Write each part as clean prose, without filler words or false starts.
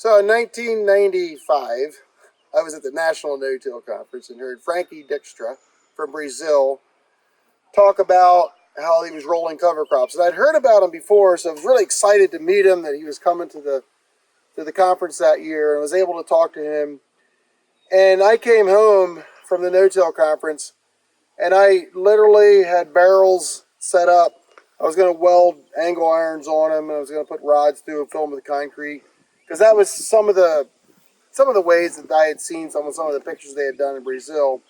So in 1995, I was at the National No-Tillage Conference and heard Franke Dijkstra from Brazil talk about how he was rolling cover crops. And I'd heard about him before, so I was really excited to meet him, that he was coming to the conference that year, and I was able to talk to him. And I came home from the no-till conference, and I literally had barrels set up. I was going to weld angle irons on them, and I was going to put rods through and fill them with concrete, because that was some of the ways that I had seen some of the pictures they had done in Brazil.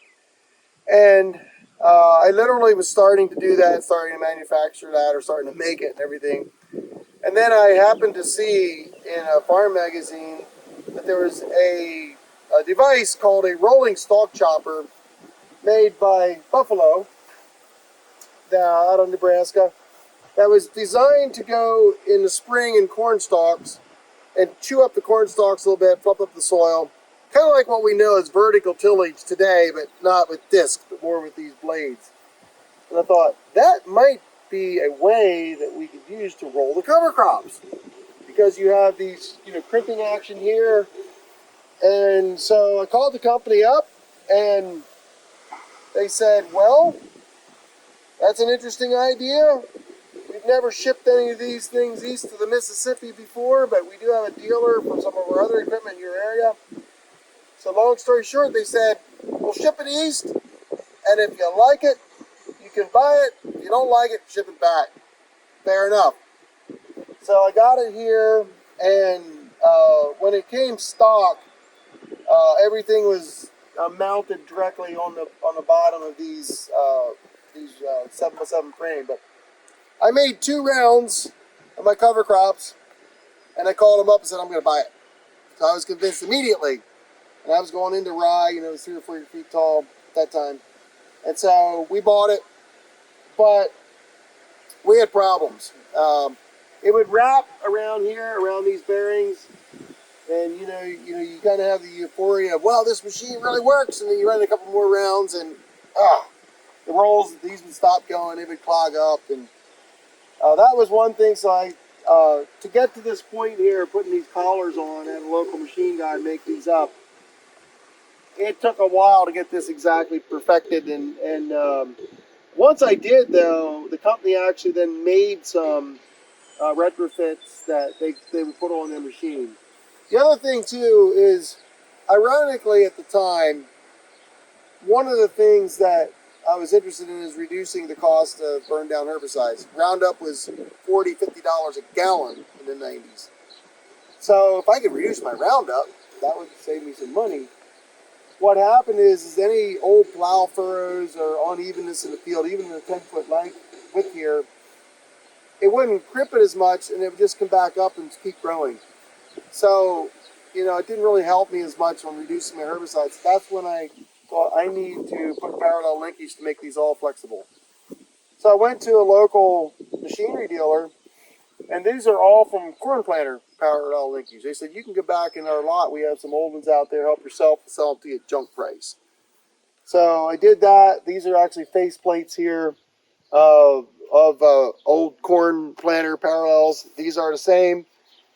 And I literally was starting to do that, starting to manufacture that, or starting to make it and everything. And then I happened to see in a farm magazine that there was a device called a rolling stalk chopper made by Buffalo out of Nebraska that was designed to go in the spring in corn stalks and chew up the corn stalks a little bit, fluff up the soil. Kind of like what we know as vertical tillage today, but not with discs, but more with these blades. And I thought, that might be a way that we could use to roll the cover crops, because you have these, crimping action here. And so I called the company up, and they said, well, that's an interesting idea. We've never shipped any of these things east to the Mississippi before, but we do have a dealer for some of our other equipment in your area. So long story short, they said, we'll ship it east, and if you like it, you can buy it. If you don't like it, ship it back. Fair enough. So I got it here, and when it came stock, everything was mounted directly on the bottom of these 7x7 frame. But I made 2 rounds of my cover crops, and I called them up and said, I'm going to buy it. So I was convinced immediately. And I was going into rye, it was 3 or 4 feet tall at that time. And so we bought it, but we had problems. It would wrap around here, around these bearings, and you kind of have the euphoria of, wow, this machine really works, and then you run a couple more rounds, and the rolls, these would stop going, they would clog up, and that was one thing. So I, to get to this point here, putting these collars on, I had a local machine guy make these up. It took a while to get this exactly perfected, and once I did, though, the company actually then made some retrofits that they would put on their machine. The other thing, too, is, ironically at the time, one of the things that I was interested in is reducing the cost of burned down herbicides. Roundup was $40, $50 a gallon in the 90s. So if I could reduce my Roundup, that would save me some money. What happened is any old plow furrows or unevenness in the field, even in a 10-foot length width here, it wouldn't crimp it as much, and it would just come back up and keep growing. So, it didn't really help me as much on reducing my herbicides. That's when I thought I need to put parallel linkage to make these all flexible. So I went to a local machinery dealer, and these are all from corn planter parallel linkage. They said, you can go back in our lot. We have some old ones out there. Help yourself, sell them to you at junk price. So I did that. These are actually face plates here of old corn planter parallels. These are the same.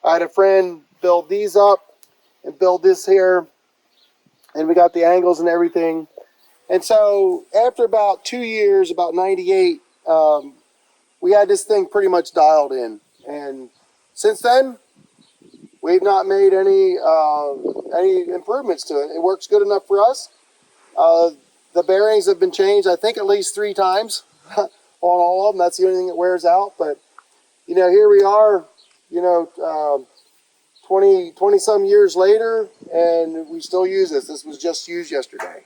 I had a friend build these up and build this here, and we got the angles and everything. And so after about 2 years, about 98, we had this thing pretty much dialed in. And since then, we've not made any improvements to it. It works good enough for us. The bearings have been changed, I think, at least 3 times on all of them. That's the only thing that wears out. But, here we are, 20 some years later, and we still use this. This was just used yesterday.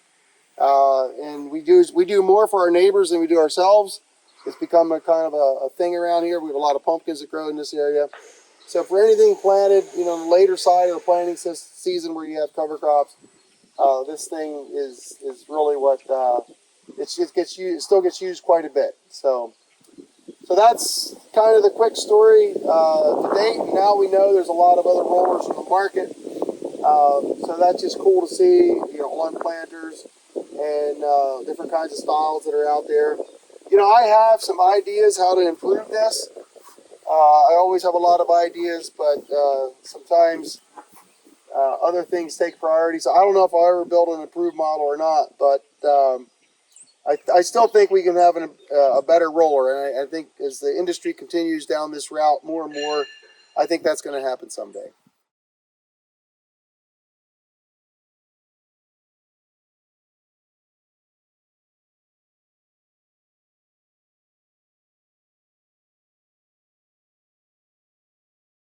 And we do more for our neighbors than we do ourselves. It's become a kind of a thing around here. We have a lot of pumpkins that grow in this area. So for anything planted, on the later side of the planting season where you have cover crops, this thing is really what it still gets used quite a bit. So that's kind of the quick story to date. Now we know there's a lot of other rollers in the market. So that's just cool to see, on planters and different kinds of styles that are out there. I have some ideas how to improve this. I always have a lot of ideas, but sometimes Other things take priority. So I don't know if I'll ever build an improved model or not, but I still think we can have a better roller. And I think as the industry continues down this route more and more, I think that's going to happen someday.